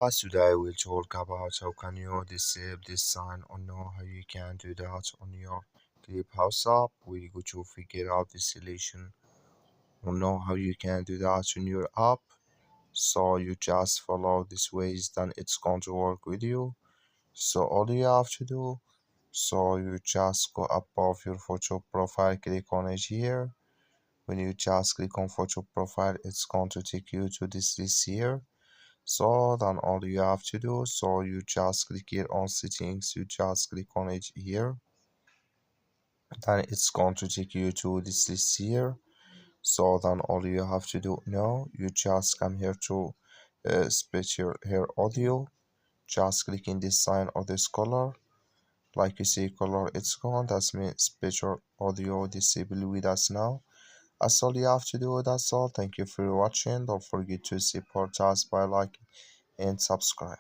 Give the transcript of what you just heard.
Today we'll talk about how can you disable this sign or know how you can do that on your Clubhouse app. We're going to figure out the solution or know how you can do that on your app. So you just follow these ways, then it's going to work with you. So all you have to do, so you just go above your photo profile, click on it here. When you just click on photo profile, it's going to take you to this list here. So then all you have to do, so you just click here on settings, you just click on it here, then it's going to take you to this list here. So then all you have to do now, you just come here to Spatial here audio, just click in this sign or this color. Like you see color, it's gone. That's means Spatial audio disable with us now. That's all you have to do. That's all. Thank you for watching. Don't forget to support us by liking and subscribe.